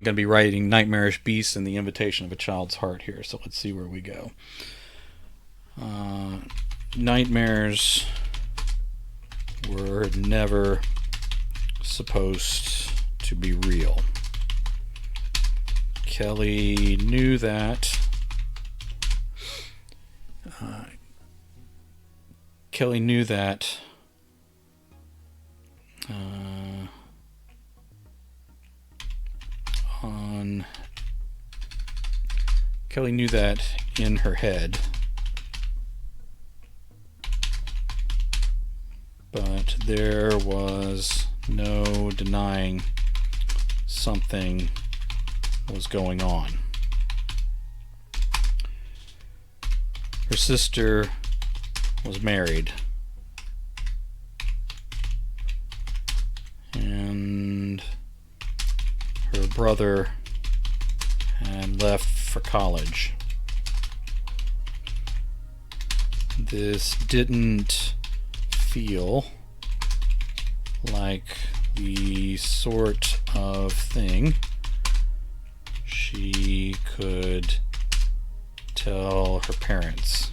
going to be writing Nightmarish Beasts and the Invitation of a Child's Heart here, so let's see where we go. Nightmares were never supposed to be real. Kelly knew that. Kelly knew that. Kelly knew that in her head, but there was no denying something was going on. Her sister was married, and her brother had left for college. This didn't feel like the sort of thing she could tell her parents.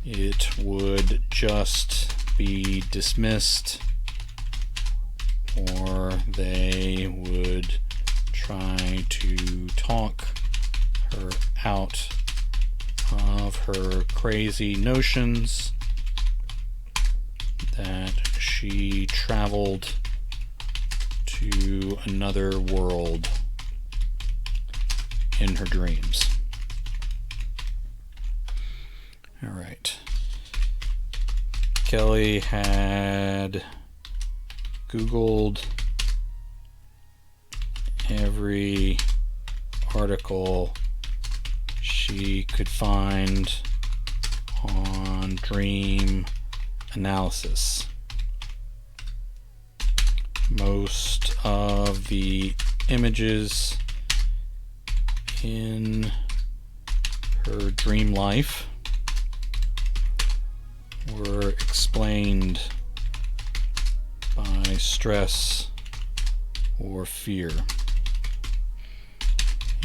It would just be dismissed, or they would try to talk her out of her crazy notions that she traveled to another world in her dreams. All right. Kelly had Googled every article she could find on dream analysis. Most of the images in her dream life were explained by stress or fear.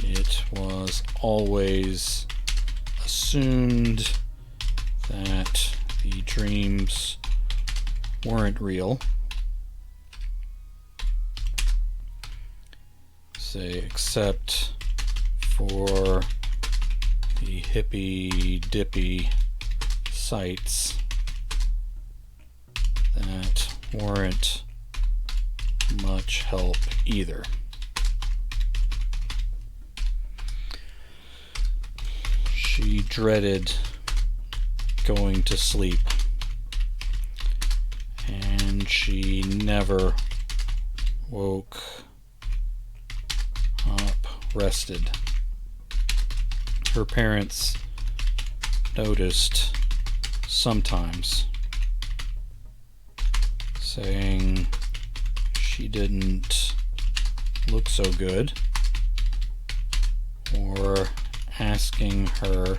It was always assumed that the dreams weren't real, say, except for the hippy dippy sites that weren't much help either. She dreaded going to sleep, and she never woke up rested. Her parents noticed sometimes, saying she didn't look so good, or asking her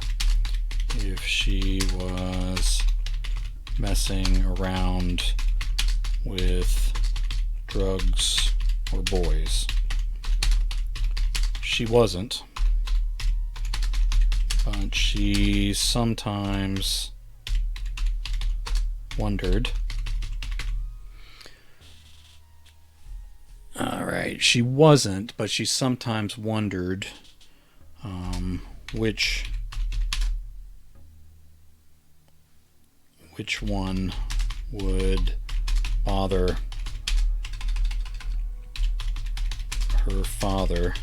if she was messing around with drugs or boys. She wasn't, but she sometimes wondered. Alright, she wasn't, but she sometimes wondered which one would bother her father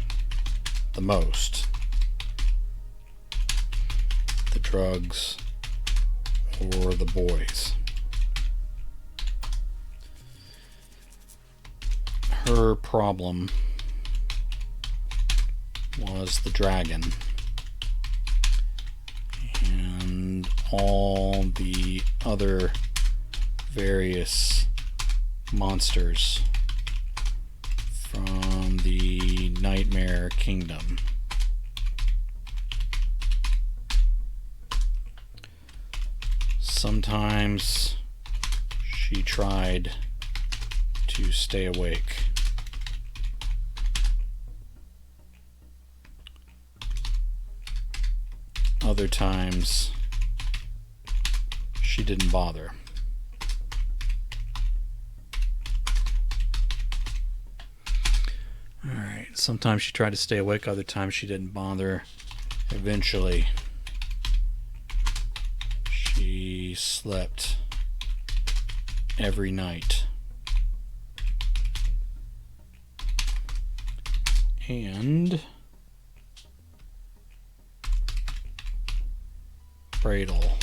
the most, the drugs or the boys. Her problem was the dragon and all the other various monsters from the Nightmare Kingdom. Sometimes she tried to stay awake, other times she didn't bother. Alright, sometimes she tried to stay awake, other times she didn't bother. Eventually, she slept every night. And Bradle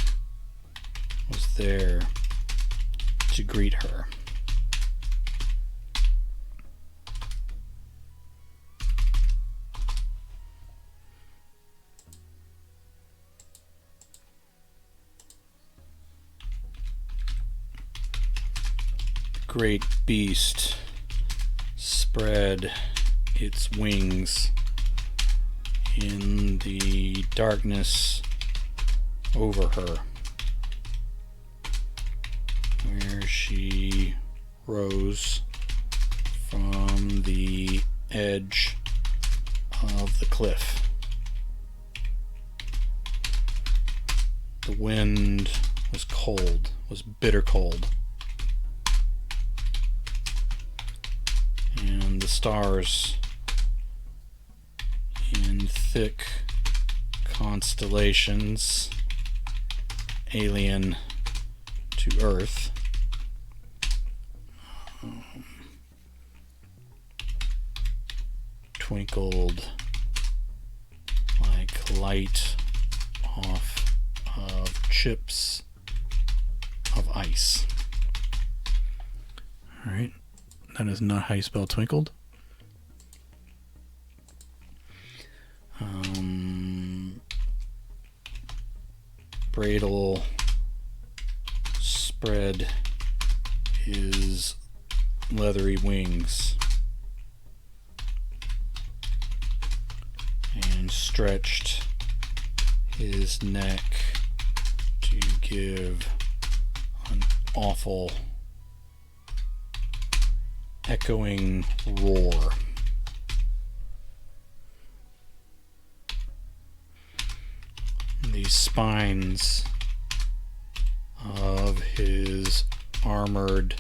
was there to greet her. The great beast spread its wings in the darkness over her, where she rose from the edge of the cliff. The wind was cold, was bitter cold, and the stars in thick constellations alien to Earth twinkled like light off of chips of ice. Alright, that is not how you spell twinkled. Bradle spread his leathery wings and stretched his neck to give an awful echoing roar. The spines of his armored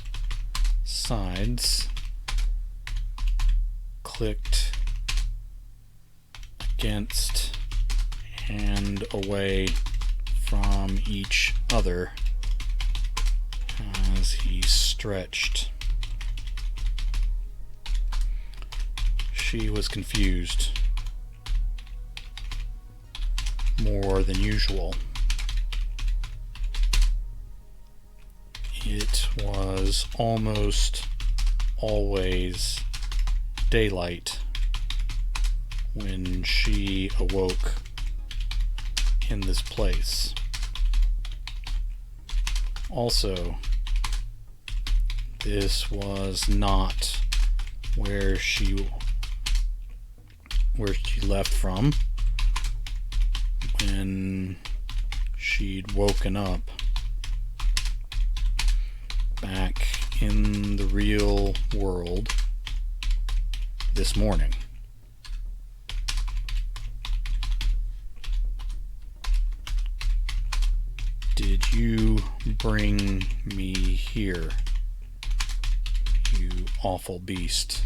sides clicked against and away from each other as he stretched. She was confused more than usual. It was almost always daylight when she awoke in this place. Also, this was not where she left from when she'd woken up back in the real world this morning. Did you bring me here, you awful beast?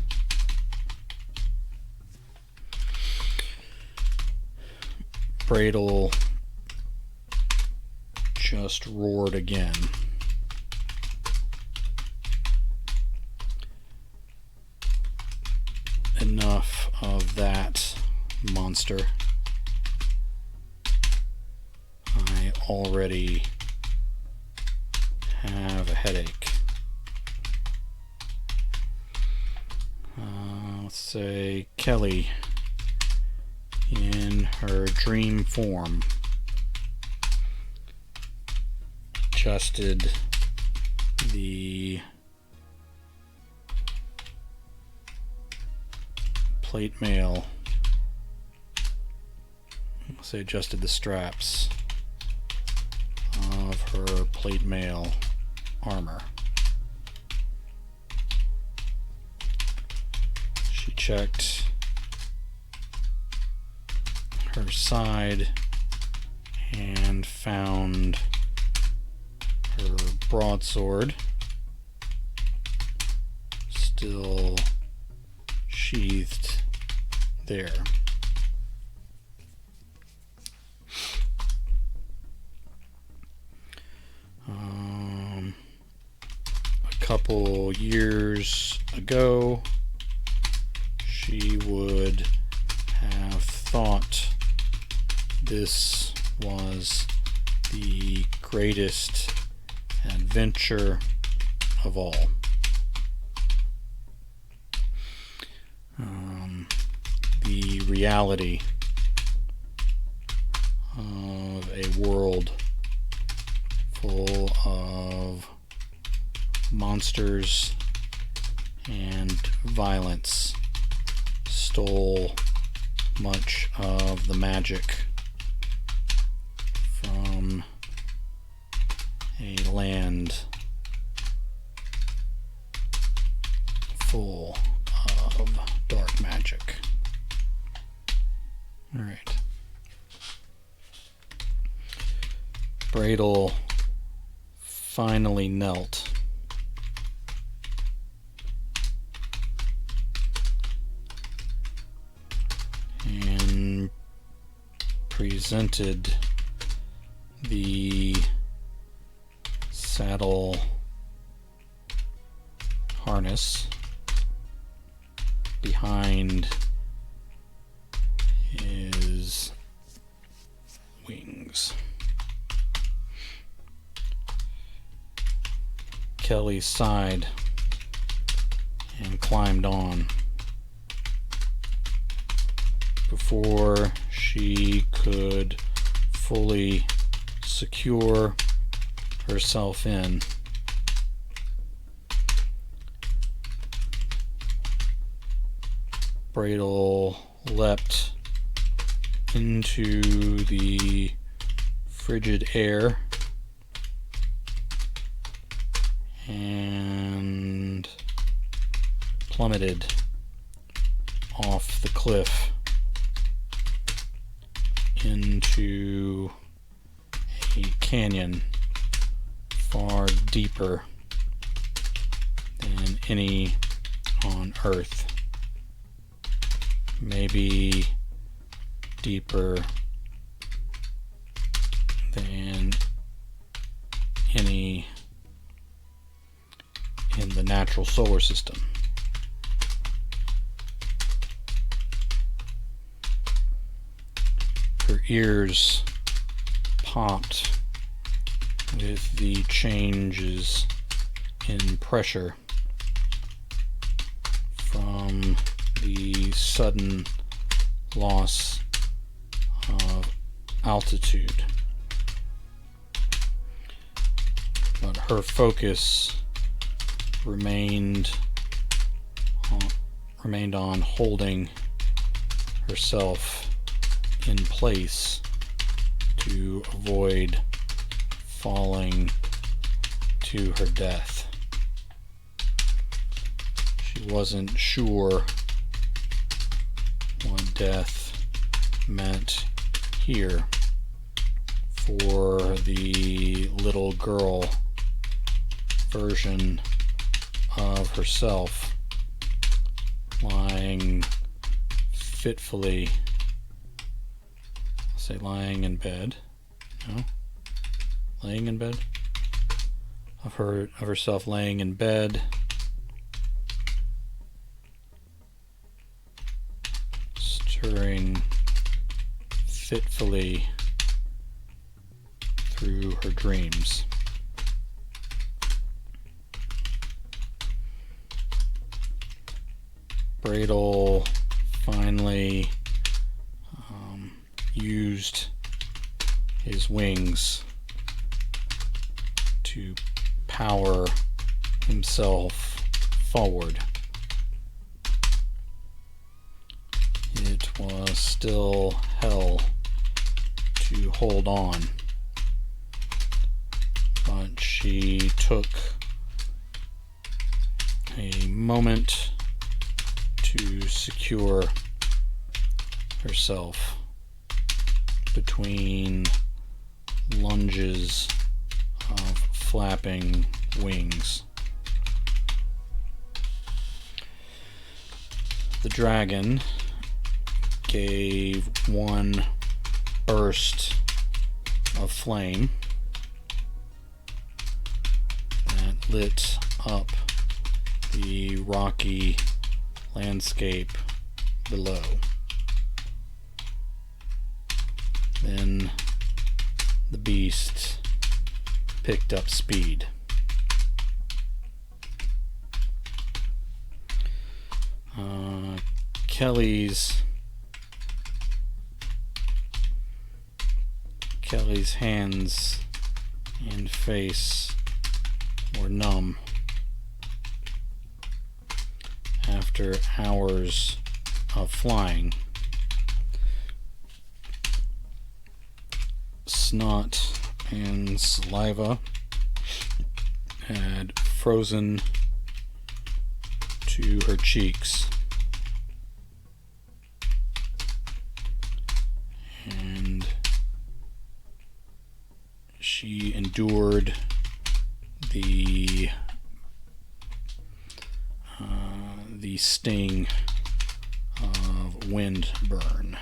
Bradle just roared again. Enough of that, monster. I already have a headache. Let's say Kelly, in her dream form, adjusted the plate mail. Let's say adjusted the straps of her plate mail armor. She checked her side and found her broadsword still sheathed there. A couple years ago, she would have thought this was the greatest adventure of all. The reality of a world full of monsters and violence stole much of the magic from a land full of dark magic. Alright. Bradel finally knelt and presented the saddle harness behind his wings. Kelly sighed and climbed on. Before she could fully secure herself in, Bradel leapt into the frigid air and plummeted off the cliff into a canyon far deeper than any on Earth. Maybe deeper than any in the natural solar system. Her ears popped with the changes in pressure from the sudden loss of altitude. But her focus remained on holding herself in place to avoid falling to her death. She wasn't sure what death meant here for the little girl version of herself lying fitfully, I'll say lying in bed, no, laying in bed, of herself laying in bed, stirring fitfully through her dreams. Bradel finally used his wings to power himself forward. It was still hell to hold on, but she took a moment to secure herself between lunges of flapping wings. The dragon gave one burst of flame that lit up the rocky landscape below. Then the beast picked up speed. Kelly's hands and face were numb after hours of flying. Snot and saliva had frozen to her cheeks, and she endured the sting of wind burn.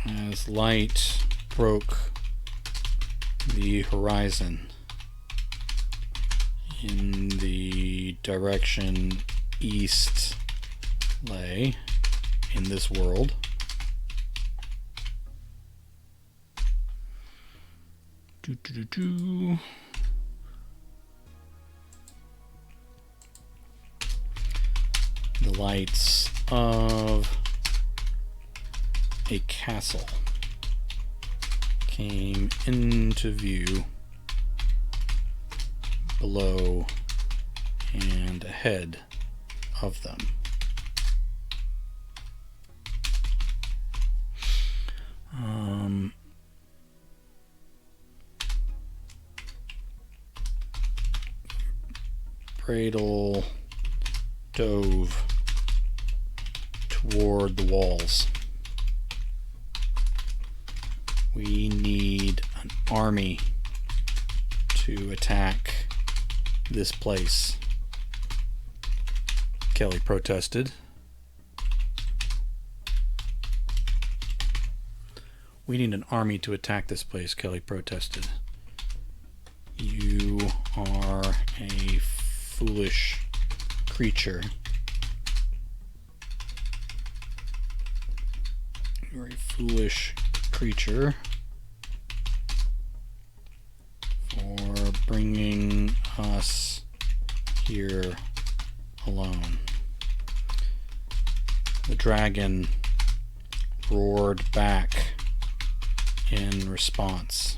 As light broke the horizon in the direction east lay in this world, the lights of a castle came into view below and ahead of them. Bradle dove toward the walls. We need an army to attack this place, Kelly protested. We need an army to attack this place, Kelly protested. You are a foolish creature. You're a foolish creature for bringing us here alone. The dragon roared back in response,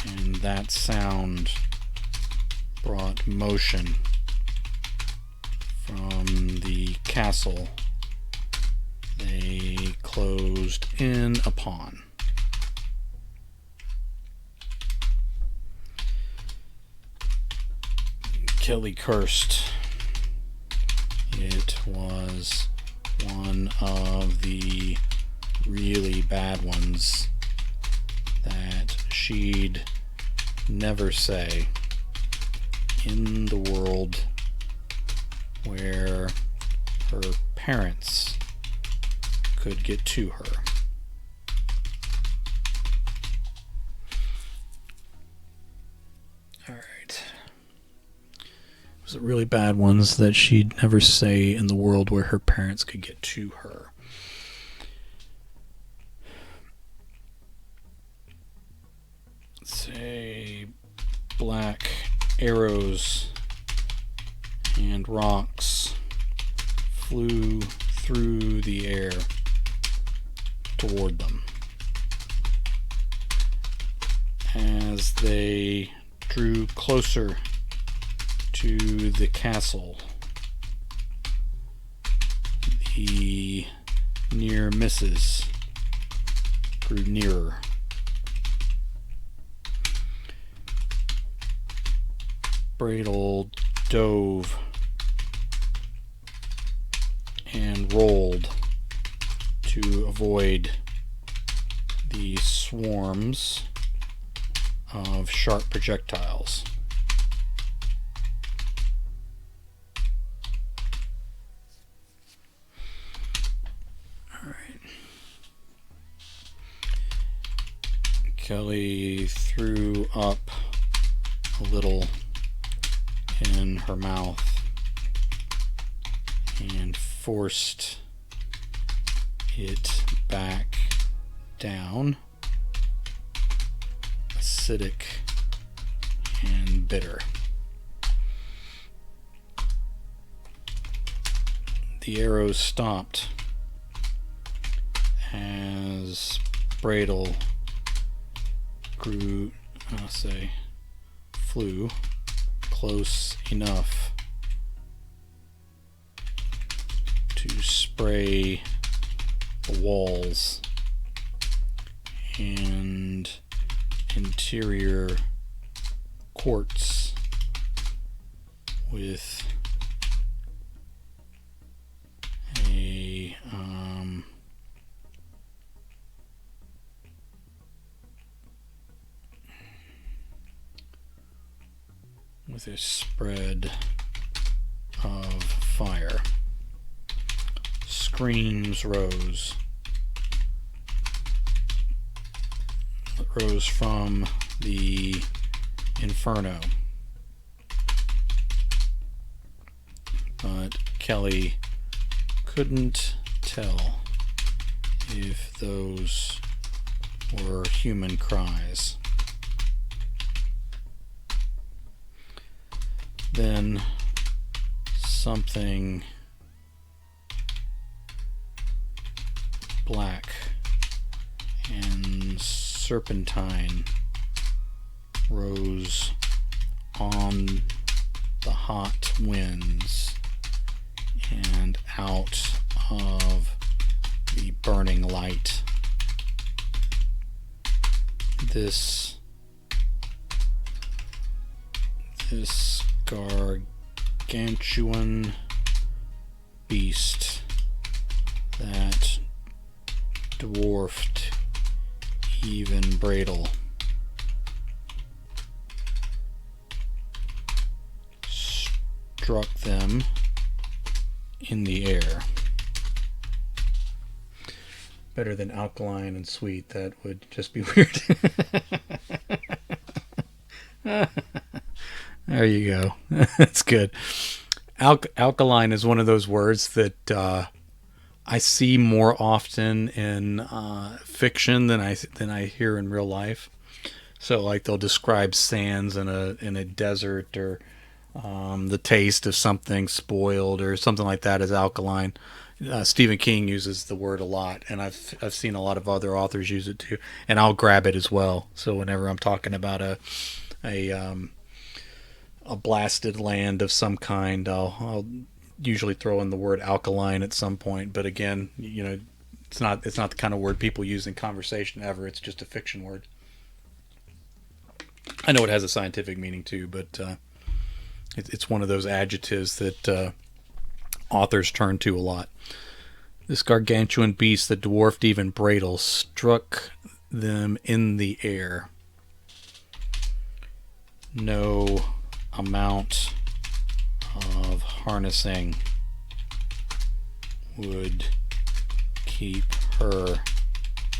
and that sound brought motion from the castle they closed in upon. Kelly cursed. It was one of the really bad ones that she'd never say in the world where her parents could get to her. Alright. It was the really bad ones that she'd never say in the world where her parents could get to her. Say black arrows and rocks flew through the air toward them. As they drew closer to the castle, the near misses grew nearer. Bradle dove and rolled to avoid the swarms of sharp projectiles. Alright. Kelly threw up a little in her mouth and forced it back down, acidic and bitter. The arrows stopped as Bradle flew close enough to spray the walls and interior courts with a spread of fire. Screams rose from the inferno, but Kelly couldn't tell if those were human cries. Then something black and serpentine rose on the hot winds and out of the burning light. This gargantuan beast that dwarfed even Bradle struck them in the air. Better than alkaline and sweet. That would just be weird. There you go. That's good. Alkaline is one of those words that I see more often in fiction than I hear in real life. So, like, they'll describe sands in a desert, or the taste of something spoiled, or something like that as alkaline. Stephen King uses the word a lot, and I've seen a lot of other authors use it too, and I'll grab it as well. So whenever I'm talking about a blasted land of some kind, I'll usually throw in the word alkaline at some point. But again, it's not the kind of word people use in conversation ever. It's just a fiction word. I know it has a scientific meaning too, but it's one of those adjectives that authors turn to a lot. This gargantuan beast that dwarfed even Bradle struck them in the air. No amount of harnessing would keep her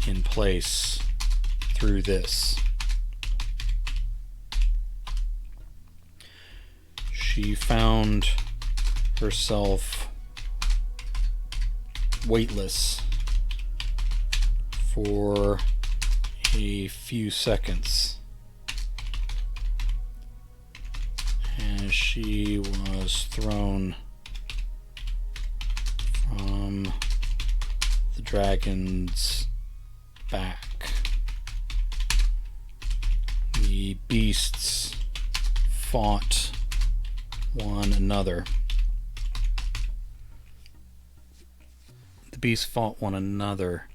in place through this. She found herself weightless for a few seconds as she was thrown from the dragon's back. The beasts fought one another. The beasts fought one another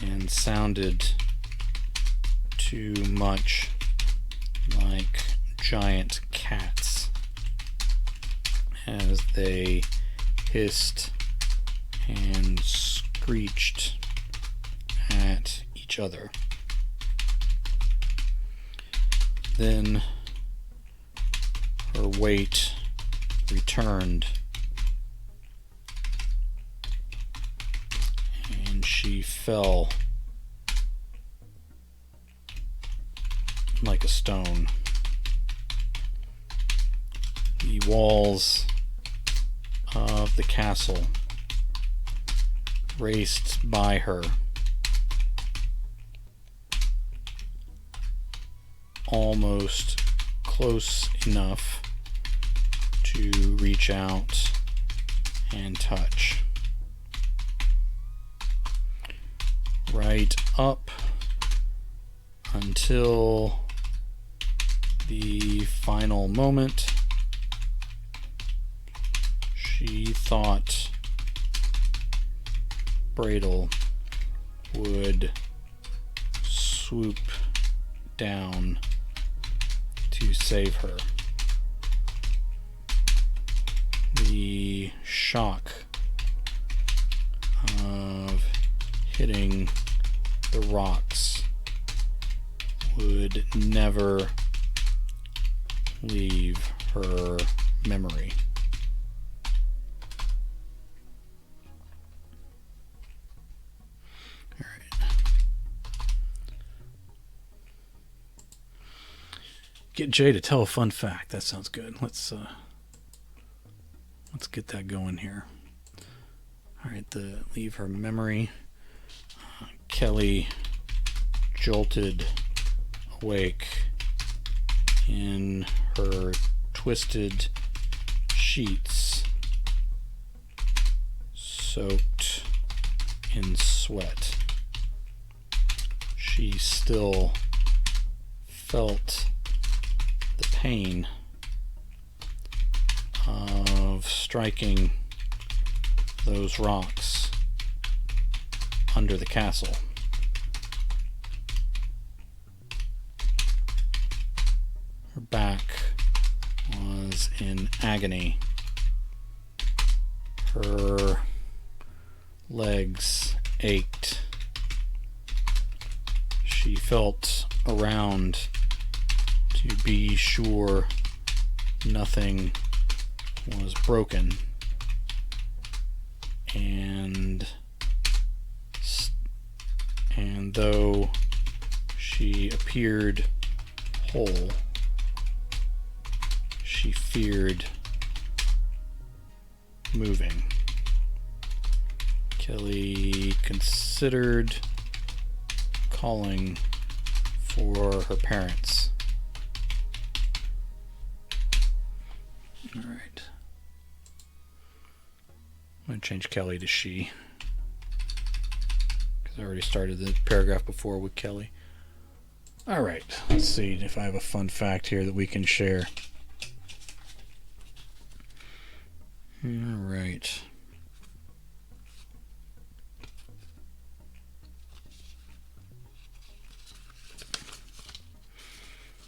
and sounded too much like giant cats as they hissed and screeched at each other. Then her weight returned, and she fell like a stone. The walls of the castle raced by her, almost close enough to reach out and touch. Right up until the final moment. She thought Bradel would swoop down to save her. The shock of hitting the rocks would never leave her memory. All right. Get Jay to tell a fun fact. That sounds good. Let's get that going here. All right, leave her memory. Kelly jolted awake in her twisted sheets, soaked in sweat. She still felt the pain of striking those rocks under the castle. Her back was in agony. Her legs ached. She felt around to be sure nothing was broken, and though she appeared whole, she feared moving. Kelly considered calling for her parents. All right. I'm going to change Kelly to she, because I already started the paragraph before with Kelly. All right. Let's see if I have a fun fact here that we can share. All right.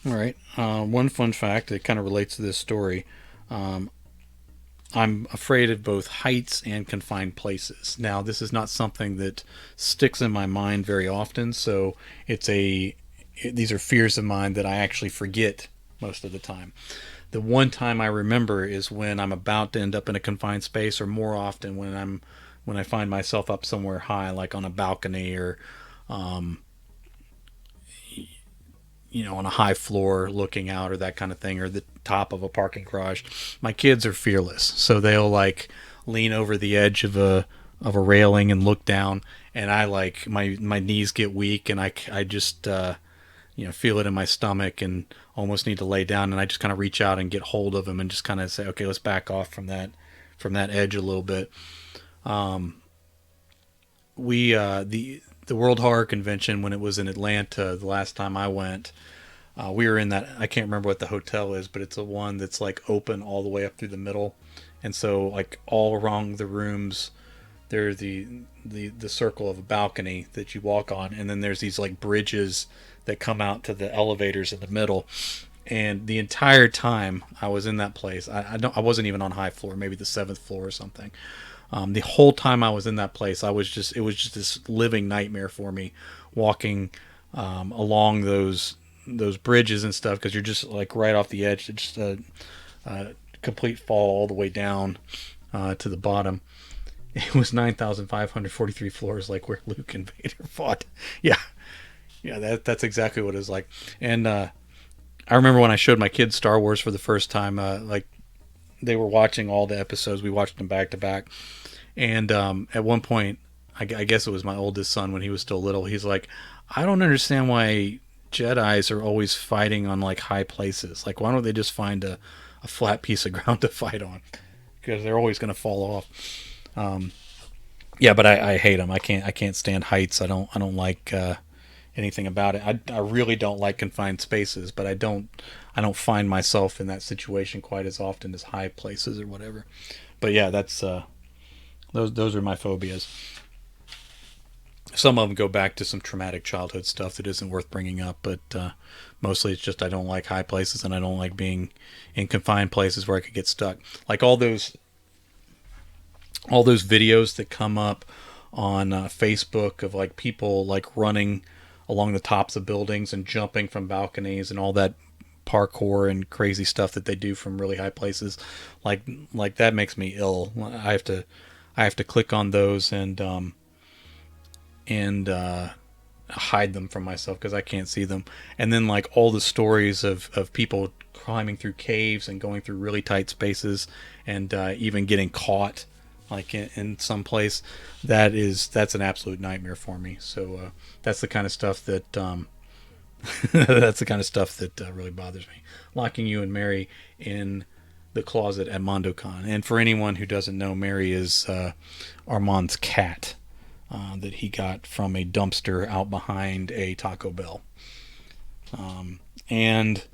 All right. One fun fact that kind of relates to this story. I'm afraid of both heights and confined places. Now, this is not something that sticks in my mind very often, so these are fears of mine that I actually forget most of the time. The one time I remember is when I'm about to end up in a confined space, or more often when I find myself up somewhere high, like on a balcony or on a high floor looking out or that kind of thing, or the top of a parking garage. My kids are fearless, so they'll like lean over the edge of a railing and look down, and I like my knees get weak, and I just feel it in my stomach and almost need to lay down, and I just kind of reach out and get hold of them and just kind of say, okay, let's back off from that edge a little bit. The World Horror Convention, when it was in Atlanta the last time I went, we were in that, I can't remember what the hotel is, but it's a one that's like open all the way up through the middle, and so like all around the rooms there's the circle of a balcony that you walk on, and then there's these like bridges that come out to the elevators in the middle. And the entire time I was in that place, I wasn't even on high floor, maybe the 7th floor or something. The whole time I was in that place, it was just this living nightmare for me, walking along those bridges and stuff, because you're just like right off the edge. It's just a complete fall all the way down to the bottom. It was 9,543 floors, like where Luke and Vader fought. Yeah, yeah, that's exactly what it was like. And I remember when I showed my kids Star Wars for the first time, like they were watching all the episodes. We watched them back to back. And at one point, I guess it was my oldest son when he was still little. He's like, I don't understand why Jedis are always fighting on like high places. Like, why don't they just find a flat piece of ground to fight on? Because they're always going to fall off. Yeah, but I hate them. I can't stand heights. I don't like anything about it. I really don't like confined spaces, but I don't find myself in that situation quite as often as high places or whatever. But yeah, that's those are my phobias. Some of them go back to some traumatic childhood stuff that isn't worth bringing up, but mostly it's just I don't like high places, and I don't like being in confined places where I could get stuck. Like all those videos that come up on Facebook of like people like running along the tops of buildings and jumping from balconies and all that parkour and crazy stuff that they do from really high places. Like that makes me ill. I have to click on those and hide them from myself because I can't see them. And then like all the stories of people climbing through caves and going through really tight spaces and even getting caught like in some place, that's an absolute nightmare for me. So that's the kind of stuff that that's the kind of stuff that really bothers me. Locking you and Mary in the closet at MondoCon. And for anyone who doesn't know, Mary is Armand's cat that he got from a dumpster out behind a Taco Bell. And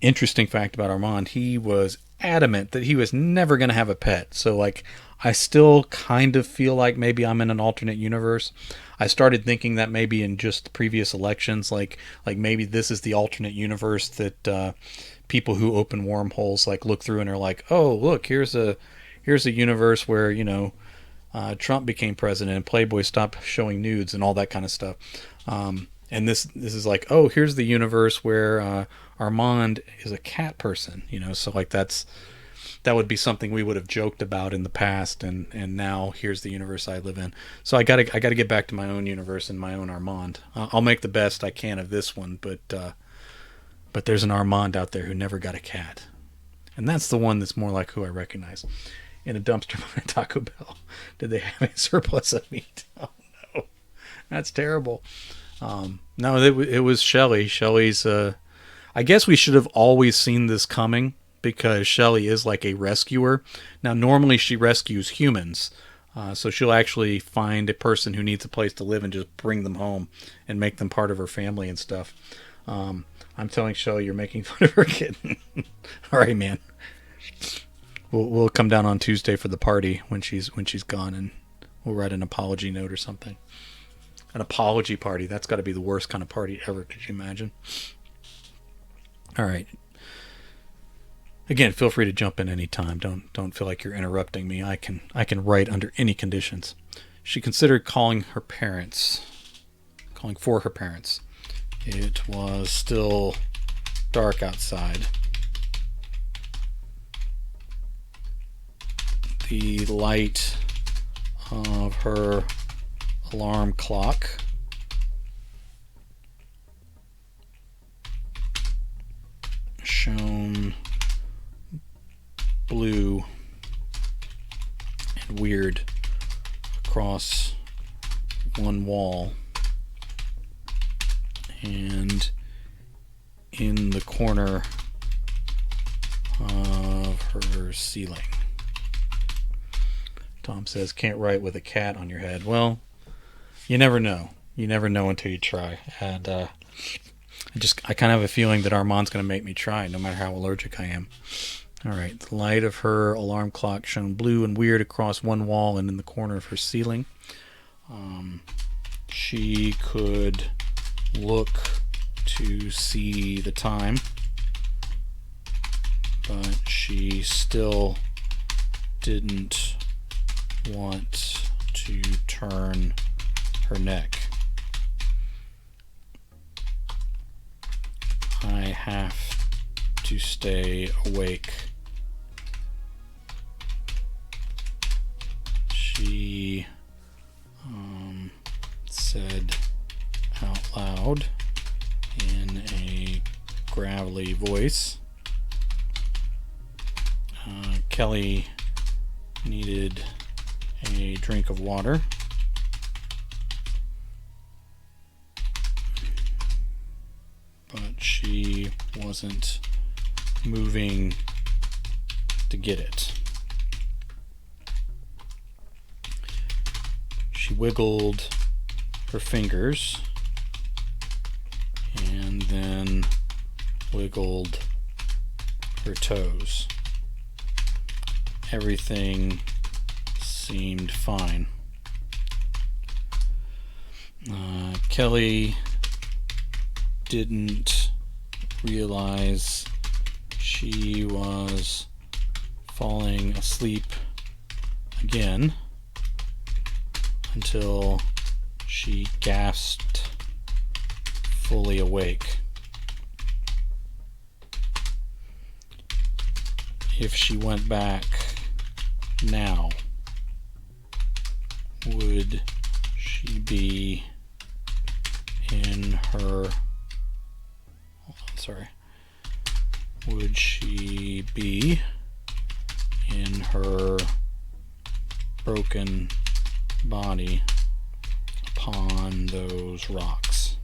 interesting fact about Armand, he was adamant that he was never going to have a pet. So like I still kind of feel like maybe I'm in an alternate universe. I started thinking that maybe in just previous elections, like maybe this is the alternate universe that people who open wormholes like look through and are like, oh look, here's a universe where Trump became president and Playboy stopped showing nudes and all that kind of stuff. And this is like, oh, here's the universe where Armand is a cat person, so like that would be something we would have joked about in the past, and now here's the universe I live in. So I gotta get back to my own universe and my own Armand. I'll make the best I can of this one, but there's an Armand out there who never got a cat, and that's the one that's more like who I recognize. In a dumpster behind Taco Bell. Did they have a surplus of meat? Oh no, that's terrible. No, it was Shelley. Shelley's. I guess we should have always seen this coming because Shelley is like a rescuer. Now, normally she rescues humans, so she'll actually find a person who needs a place to live and just bring them home and make them part of her family and stuff. I'm telling Shelley you're making fun of her kitten. All right, man. We'll come down on Tuesday for the party when she's gone, and we'll write an apology note or something. An apology party. That's got to be the worst kind of party ever. Could you imagine? All right. Again, feel free to jump in anytime. Don't feel like you're interrupting me. I can write under any conditions. She considered calling for her parents. It was still dark outside. The light of her alarm clock shone blue and weird across one wall and in the corner of her ceiling. Tom says, can't write with a cat on your head. Well, you never know. You never know until you try. And I kind of have a feeling that Armand's going to make me try, no matter how allergic I am. All right. The light of her alarm clock shone blue and weird across one wall and in the corner of her ceiling. She could look to see the time, but she still didn't want to turn her neck. I have to stay awake. She said out loud in a gravelly voice. Kelly needed a drink of water. But she wasn't moving to get it. She wiggled her fingers and then wiggled her toes. Everything seemed fine. Kelly didn't realize she was falling asleep again until she gasped, fully awake. If she went back now, would she be in her... Would she be in her broken body upon those rocks?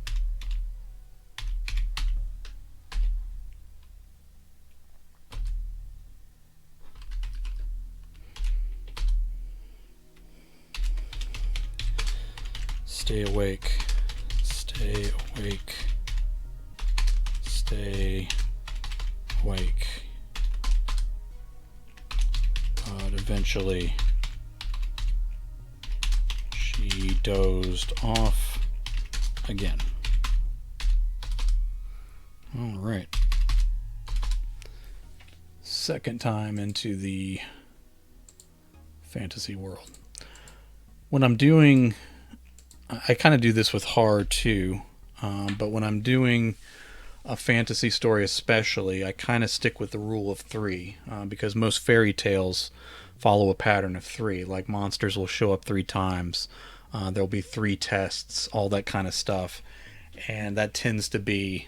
Stay awake. Stay awake. Stay awake. But eventually she dozed off again. All right. Second time into the fantasy world. When I'm doing, I kind of do this with horror too, but when I'm doing a fantasy story especially, I kind of stick with the rule of three, because most fairy tales follow a pattern of three. Like monsters will show up 3 times, there'll be 3 tests, all that kind of stuff, and that tends to be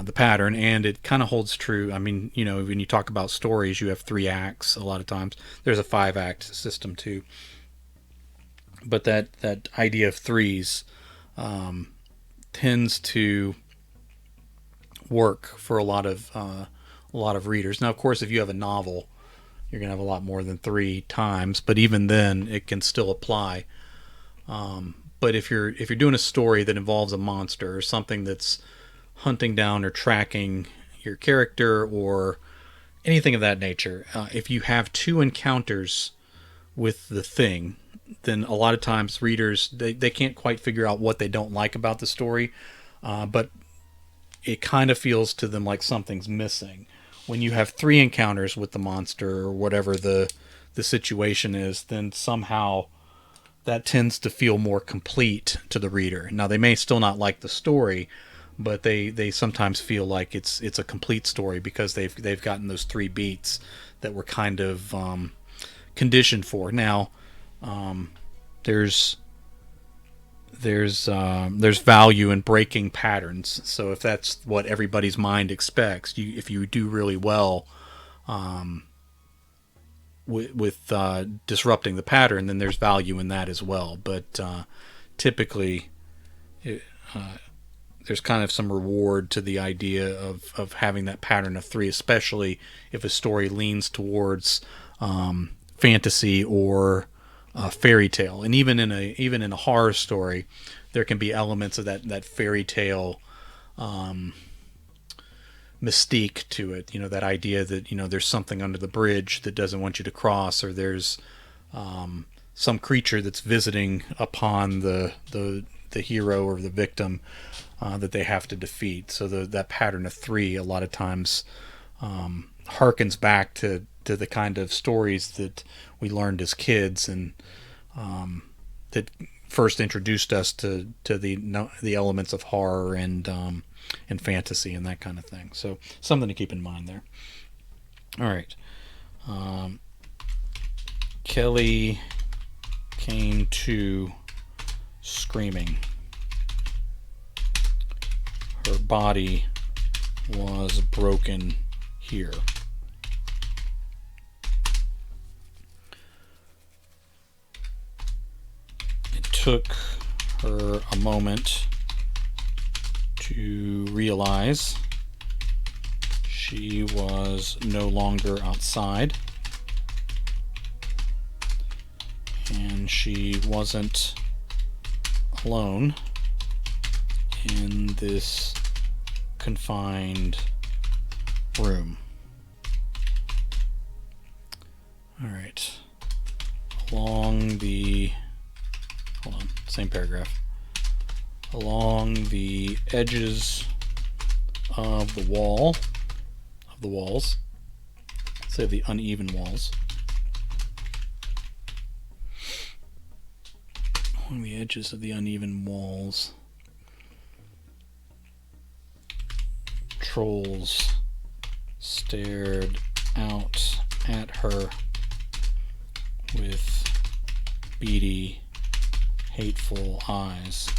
the pattern, and it kind of holds true. I mean, you know, when you talk about stories, you have 3 acts a lot of times. There's a 5-act system too, but that idea of threes tends to work for a lot of readers. Now, of course, if you have a novel, you're going to have a lot more than 3 times, but even then, it can still apply. But if you're doing a story that involves a monster or something that's hunting down or tracking your character or anything of that nature, if you have 2 encounters with the thing, then a lot of times readers they can't quite figure out what they don't like about the story, but it kind of feels to them like something's missing. When you have 3 encounters with the monster or whatever the situation is, then somehow that tends to feel more complete to the reader. Now, they may still not like the story, but they sometimes feel like it's a complete story because they've gotten those 3 beats that were kind of conditioned for. Now, there's value in breaking patterns. So if that's what everybody's mind expects, if you do really well with disrupting the pattern, then there's value in that as well. But typically, there's kind of some reward to the idea of having that pattern of 3, especially if a story leans towards fantasy or fairy tale. And even in a horror story, there can be elements of that fairy tale mystique to it. You know, that idea that, you know, there's something under the bridge that doesn't want you to cross, or there's some creature that's visiting upon the hero or the victim that they have to defeat. So that pattern of 3 a lot of times harkens back to to the kind of stories that we learned as kids, and that first introduced us to the elements of horror and fantasy and that kind of thing. So something to keep in mind there. All right. Kelly came to screaming. Her body was broken here. It took her a moment to realize she was no longer outside, and she wasn't alone in this confined room. All right. Same paragraph. Along the edges of the walls, say the uneven walls, along the edges of the uneven walls, trolls stared out at her with beady, hateful eyes.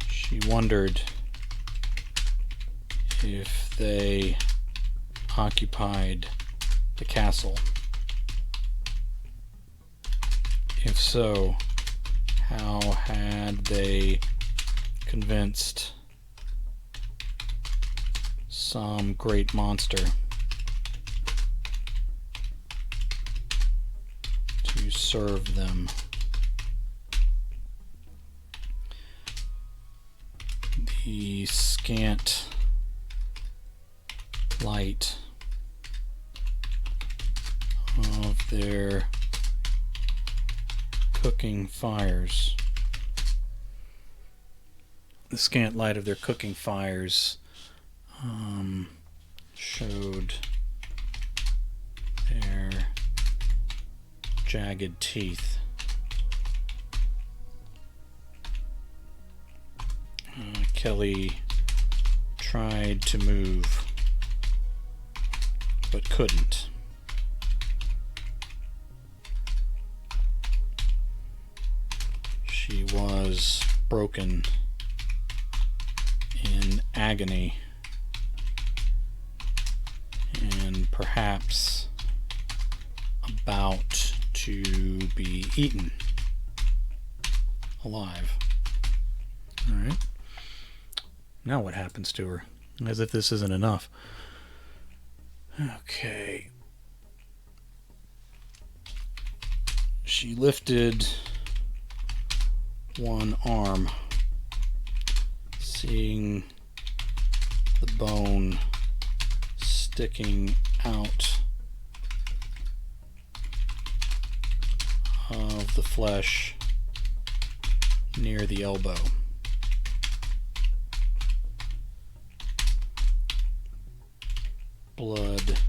She wondered if they occupied the castle. If so, how had they convinced some great monster to serve them? The scant light of their cooking fires. The scant light of their cooking fires showed their jagged teeth. Kelly tried to move, but couldn't. She was broken in agony and perhaps about to be eaten alive. All right. Now what happens to her? As if this isn't enough. Okay. She lifted one arm, seeing the bone sticking out of the flesh near the elbow. Blood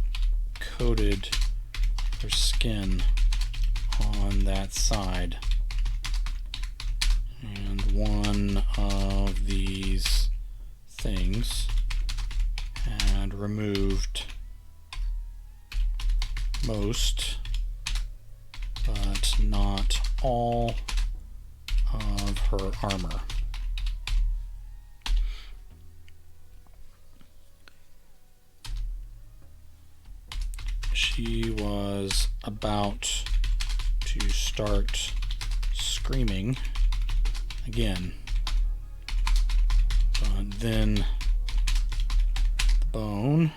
coated her skin on that side, and one of these things had removed most, but not all, of her armor. She was about to start screaming again, but then the bone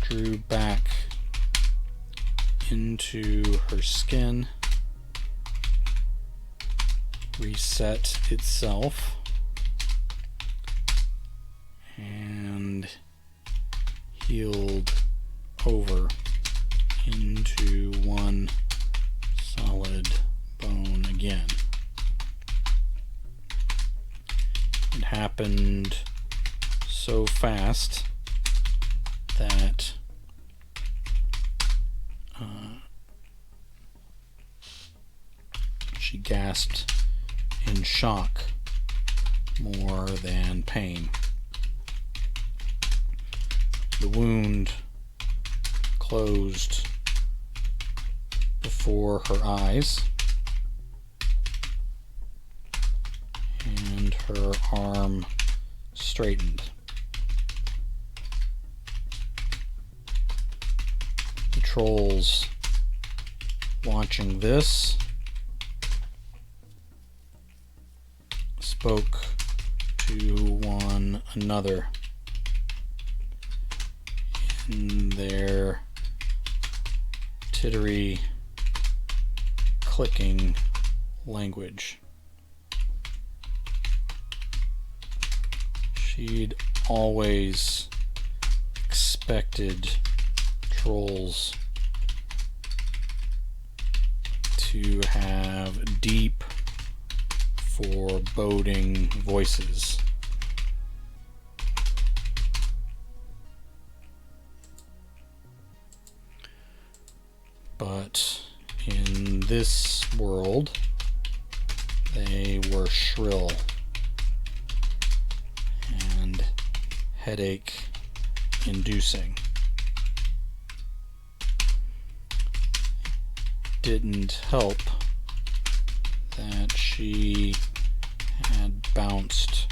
drew back into her skin, reset itself, and healed over into one solid bone again. It happened so fast that she gasped in shock more than pain. The wound closed before her eyes, and her arm straightened. The trolls, watching this, spoke to one another in their tittery, clicking language. She'd always expected trolls to have deep, foreboding voices. But in this world, they were shrill and headache-inducing. Didn't help that she had bounced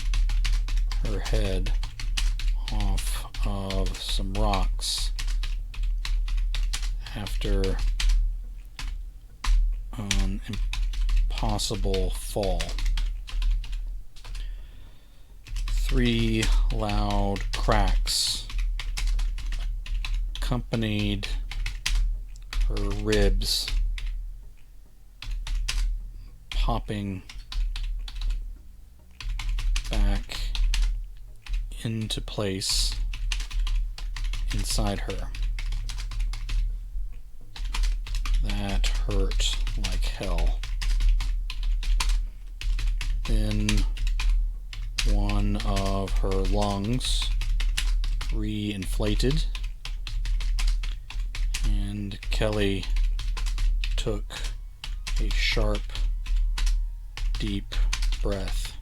her head off of some rocks after an impossible fall. 3 loud cracks accompanied her ribs popping back into place inside her. That hurt like hell. Then one of her lungs re-inflated, and Kelly took a sharp, deep breath.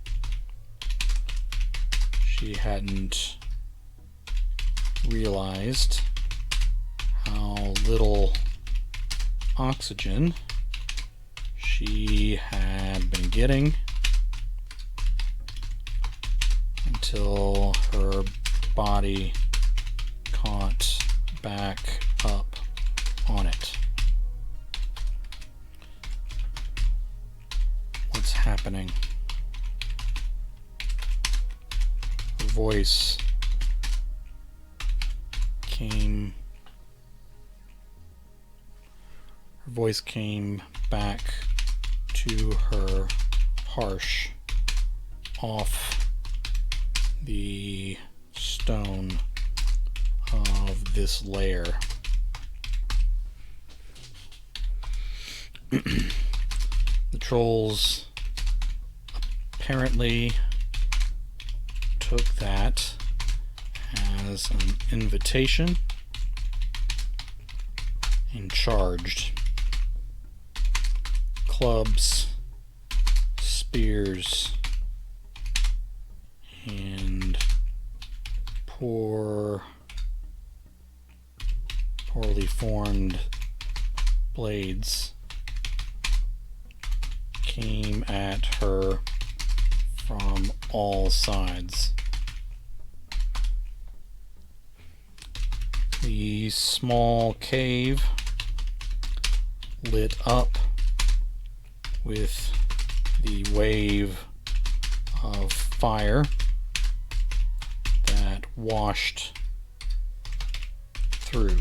She hadn't realized how little oxygen she had been getting until her body caught back up on it. What's happening? Her voice came back to her harsh off the stone of this lair. The trolls apparently took that as an invitation and charged. Clubs, spears, and poorly formed blades came at her from all sides. The small cave lit up with the wave of fire that washed through.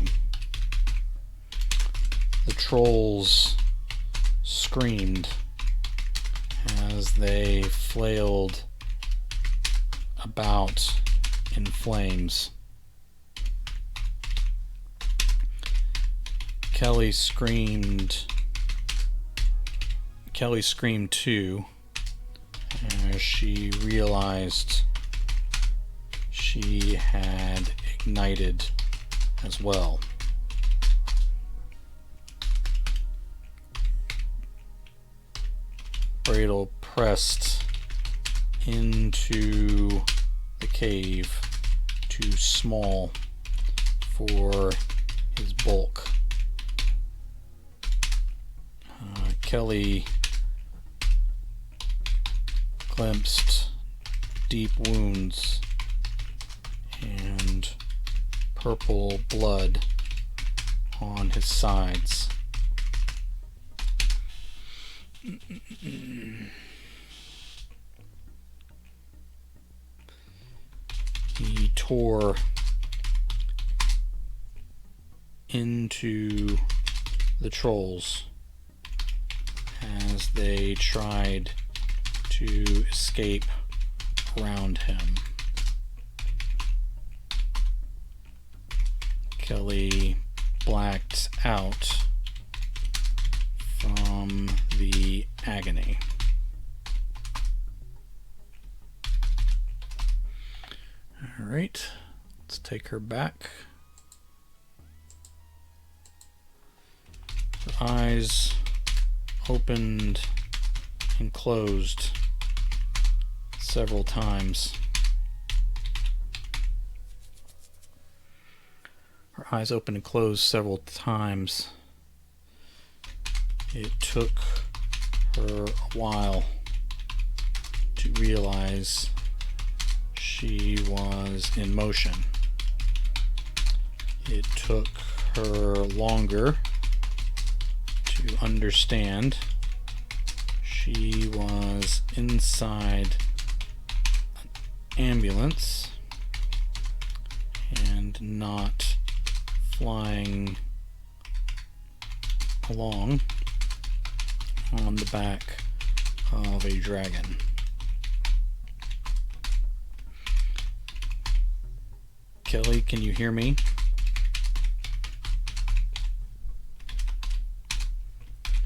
The trolls screamed as they flailed about in flames. Kelly screamed too, as she realized she she had ignited as well. Bradel pressed into the cave, too small for his bulk. Kelly glimpsed deep wounds and purple blood on his sides. He tore into the trolls as they tried to escape around him. Kelly blacked out from the agony. All right, let's take her back. Her eyes opened and closed several times. Her eyes opened and closed several times. It took her a while to realize she was in motion. It took her longer to understand she was inside an ambulance and not flying along on the back of a dragon. Kelly, can you hear me?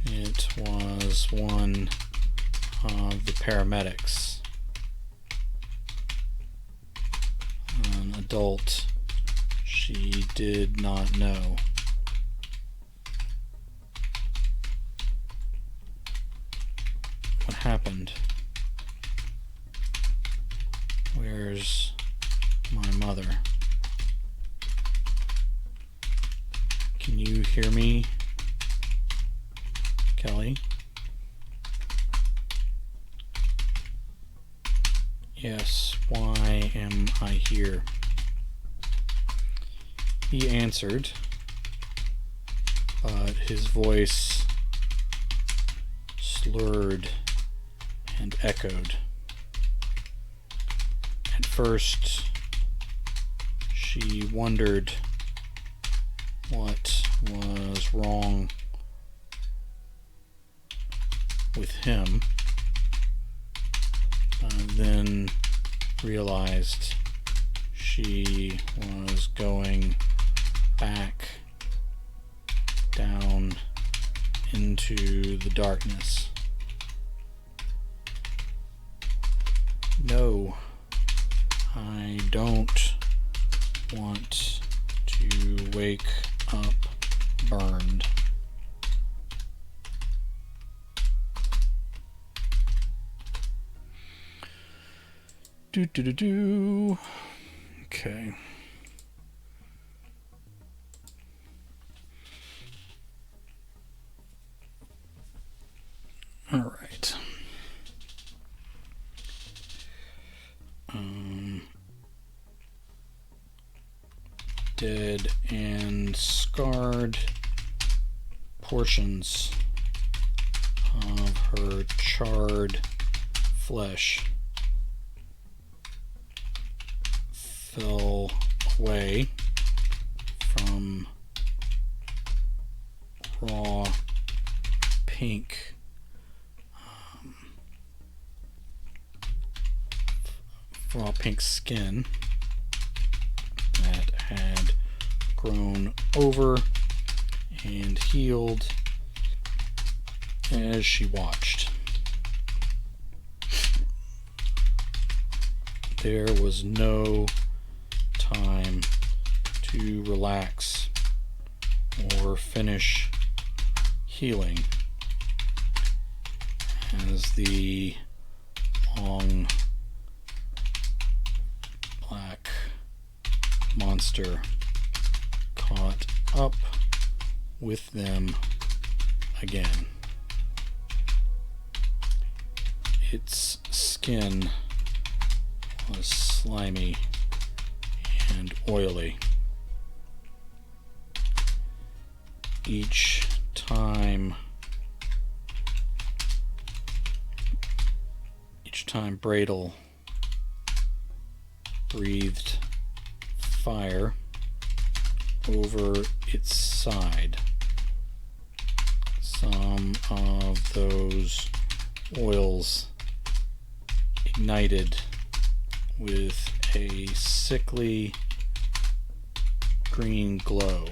It was one of the paramedics, an adult she did not know. What happened? Where's my mother? Can you hear me, Kelly? Yes, why am I here? He answered, but his voice slurred and echoed. At first, she wondered what was wrong with him, then realized she was going back down into the darkness. No, I don't want to wake up burned. Do. Okay. All right. Dead and scarred portions of her charred flesh fell away from raw pink skin that had grown over and healed as she watched. There was no time to relax or finish healing as the long black monster caught up with them again. Its skin was slimy and oily. Each time Bradle breathed fire over its side, some of those oils ignited with a sickly green glow.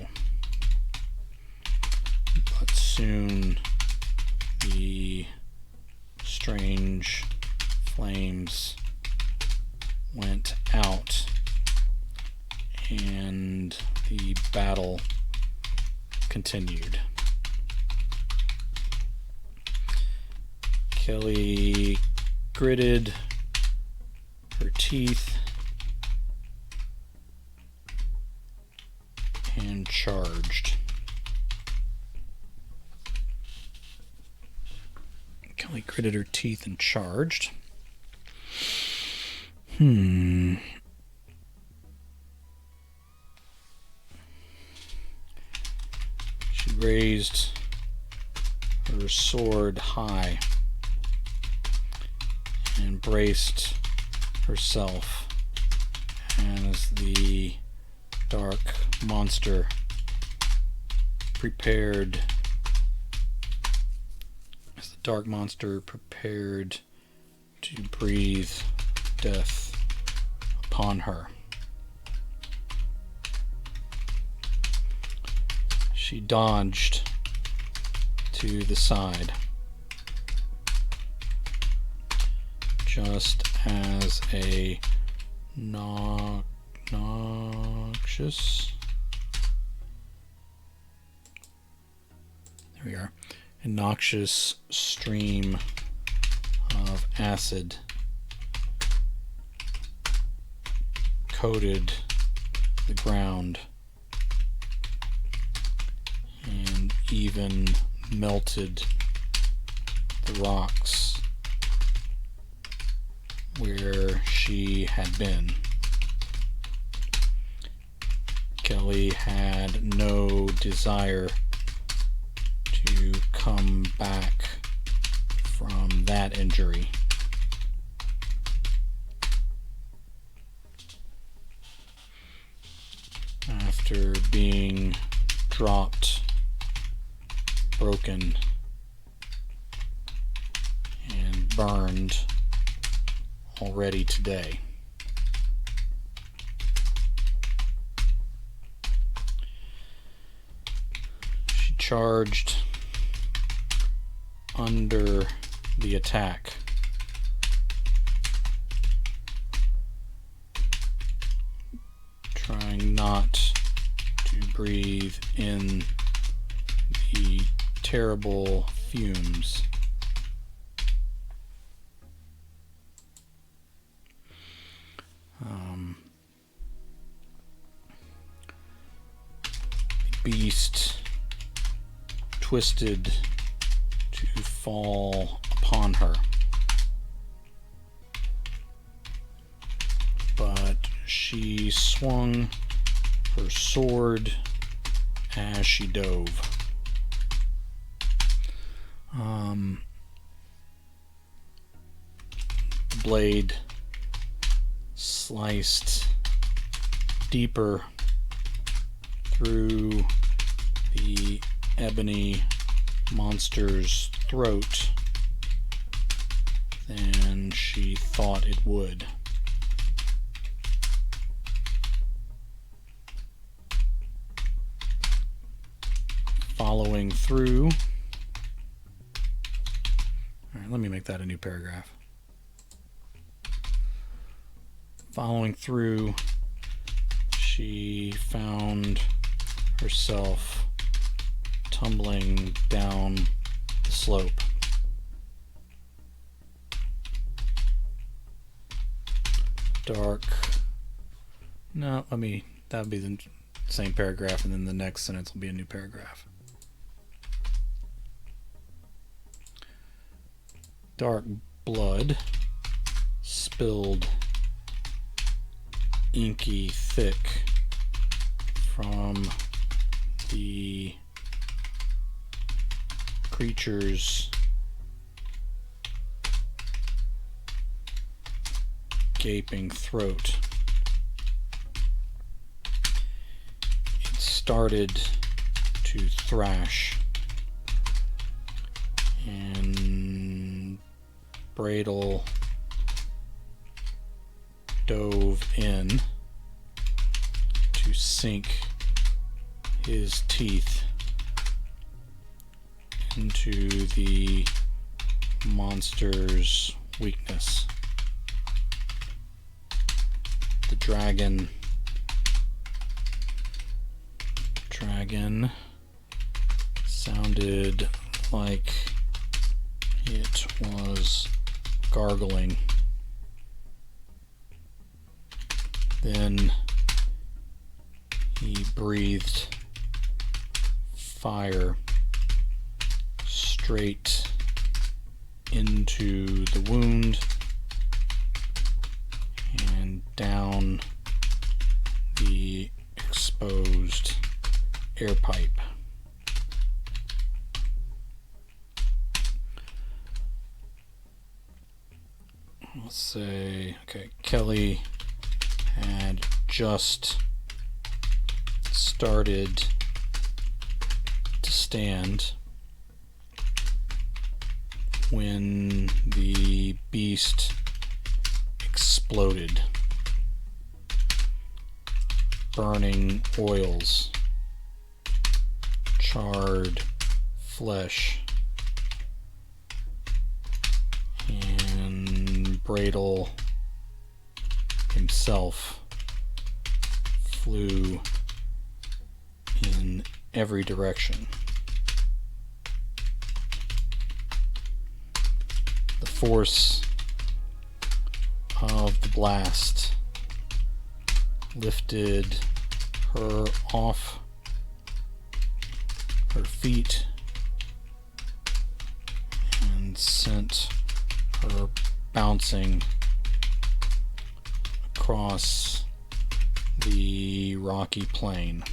But soon the strange flames went out and the battle continued. Kelly gritted her teeth and charged. Kelly gritted her teeth and charged. She raised her sword high and braced herself as the dark monster prepared to breathe death upon her. She dodged to the side just as a noxious stream of acid coated the ground and even melted the rocks where she had been. Kelly had no desire to come back from that injury. After being dropped, broken, and burned already today. She charged under the attack, trying not to breathe in the terrible fumes. The beast twisted to fall upon her, but she swung her sword as she dove. The blade sliced deeper through the ebony monster's throat than she thought it would. Following through. All right, let me make that a new paragraph. Following through she found herself tumbling down the slope. Dark. No, that would be the same paragraph, and then the next sentence will be a new paragraph. Dark blood spilled inky thick from the creature's gaping throat. It started to thrash, and Bradle dove in to sink his teeth into the monster's weakness. The dragon sounded like it was gargling. Then he breathed fire straight into the wound and down the exposed air pipe. Let's say, okay, Kelly had just started to stand when the beast exploded. Burning oils, charred flesh, and Bradle himself flew in every direction. The force of the blast lifted her off her feet and sent her bouncing across the rocky plain.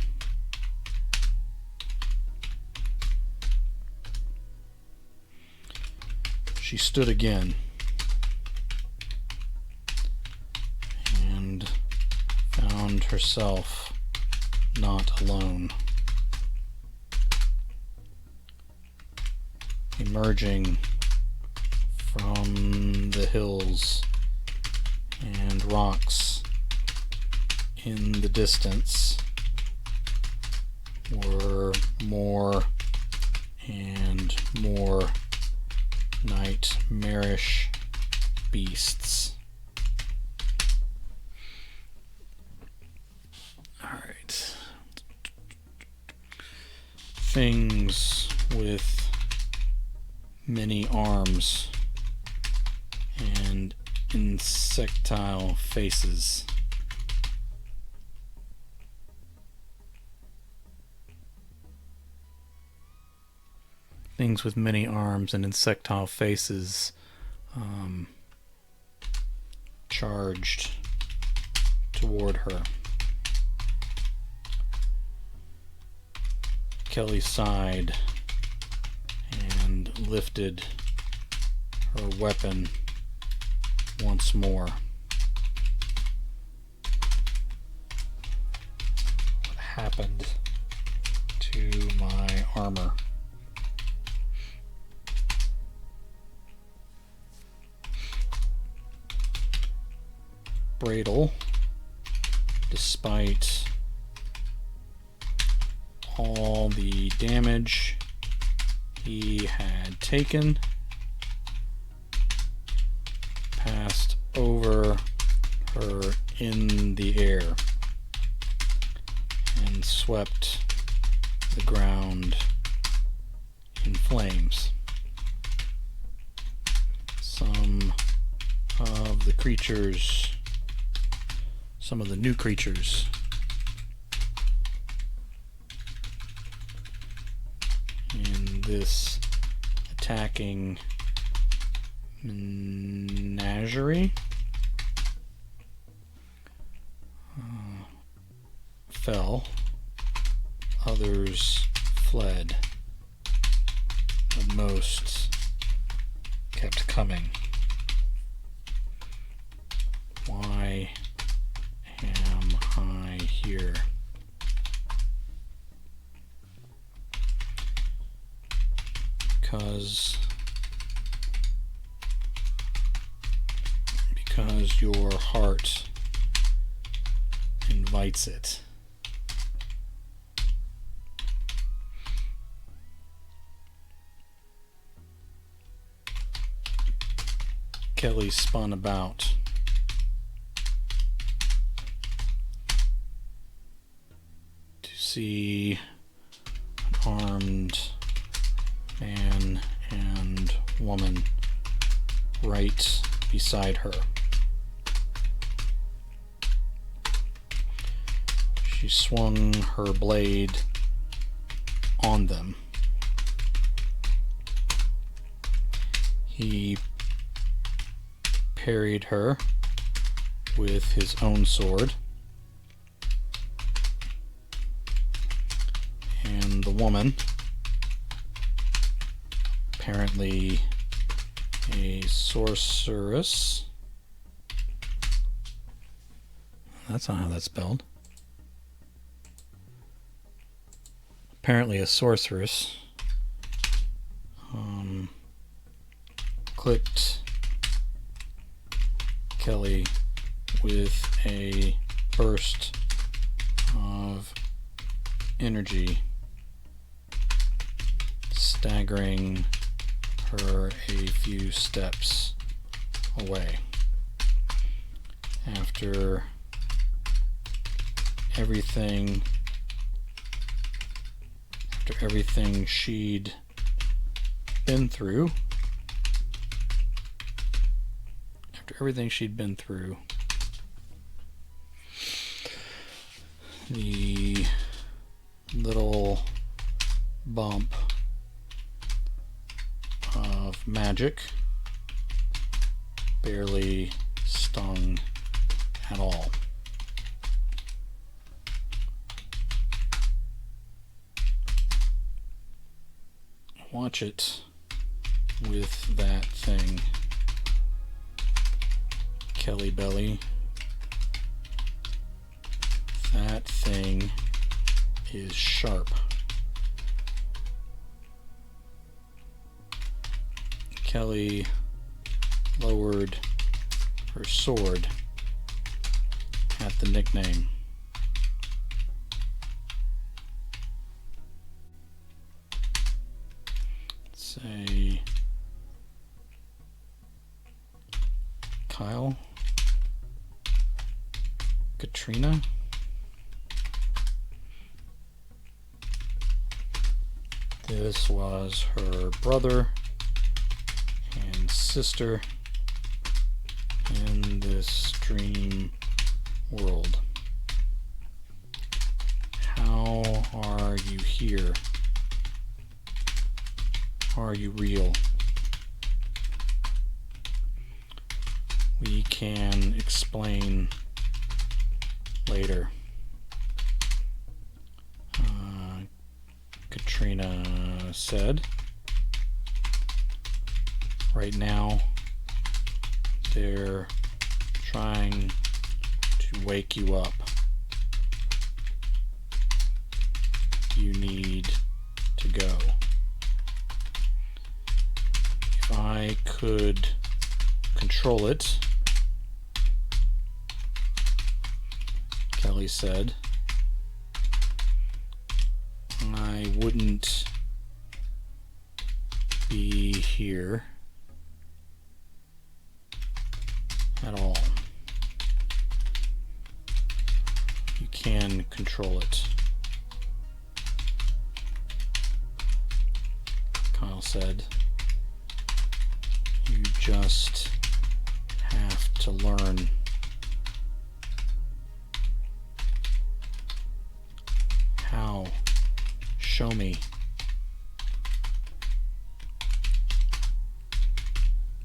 She stood again and found herself not alone. Emerging from the hills and rocks in the distance were more and more nightmarish beasts. Alright. Things with many arms and insectile faces. Things with many arms and insectile faces charged toward her. Kelly sighed and lifted her weapon once more. What happened to my armor? Bradle, despite all the damage he had taken, passed over her in the air. and swept the ground in flames. Some of the new creatures in this attacking menagerie fell. Others fled, but most kept coming. Why am I here? Because your heart invites it. Kelly spun about. To see an armed man and woman right beside her. She swung her blade on them. He parried her with his own sword, and the woman, apparently a sorceress. That's not how that's spelled. Apparently a sorceress, clipped Kelly with a burst of energy, staggering her a few steps away. After everything she'd been through, the little bump of magic barely stung at all. Watch it with that thing, Kelly Belly. That thing is sharp. Kelly lowered her sword at the nickname. Say Kyle, Katrina, this was her brother and sister in this dream world. How are you here? Are you real? We can explain later. Katrina said. Right now, they're trying to wake you up. You need to go. If I could control it, Kelly said, I wouldn't be here at all. You can control it. said. You just have to learn. How? Show me.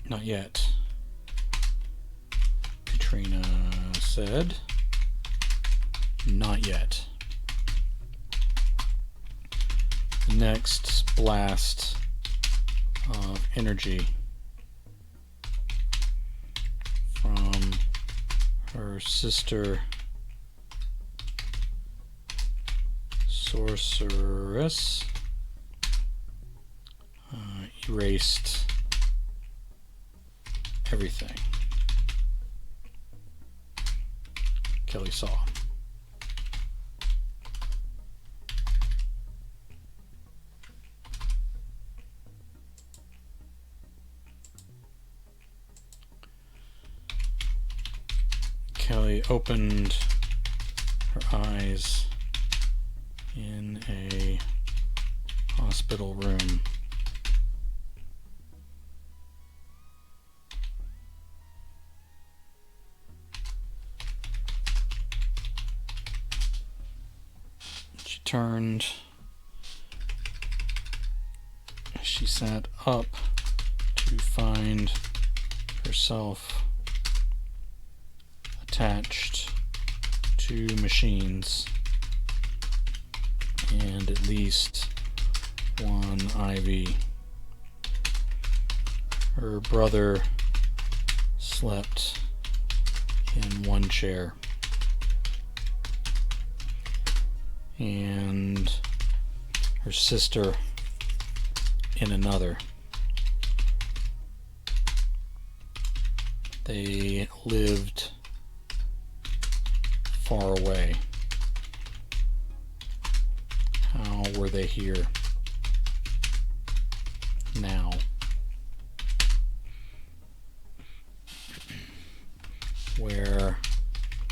Not yet. Katrina said. Not yet. The next blast of energy from her sister sorceress erased everything Kelly saw. Kelly opened her eyes in a hospital room. She turned. She sat up to find herself attached to machines and at least one IV. Her brother slept in one chair and her sister in another. They lived far away. How were they here now? Where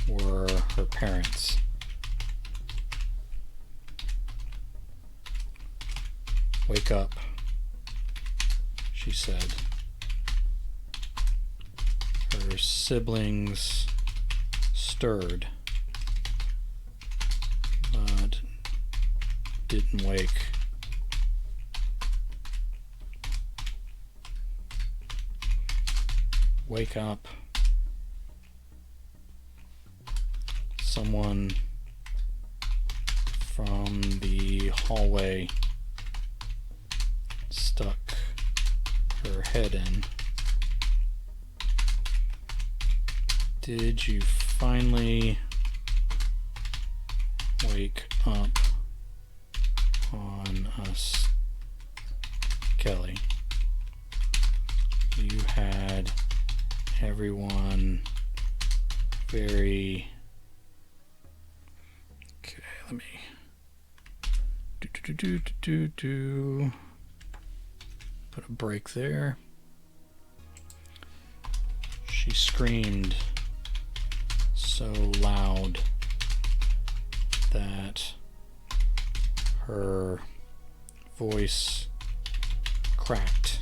were her parents? Wake up, she said. Her siblings stirred, but didn't wake. Wake up. Someone from the hallway stuck her head in. Did you finally wake up on us, Kelly? You had everyone very... Okay, let me... Put a break there. She screamed so loud that her voice cracked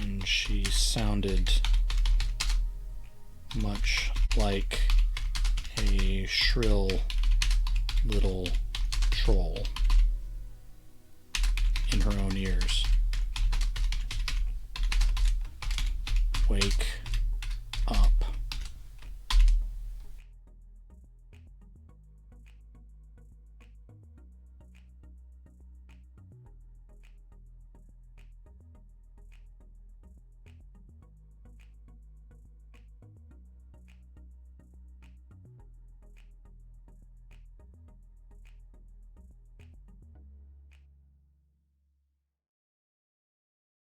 and she sounded much like a shrill little troll.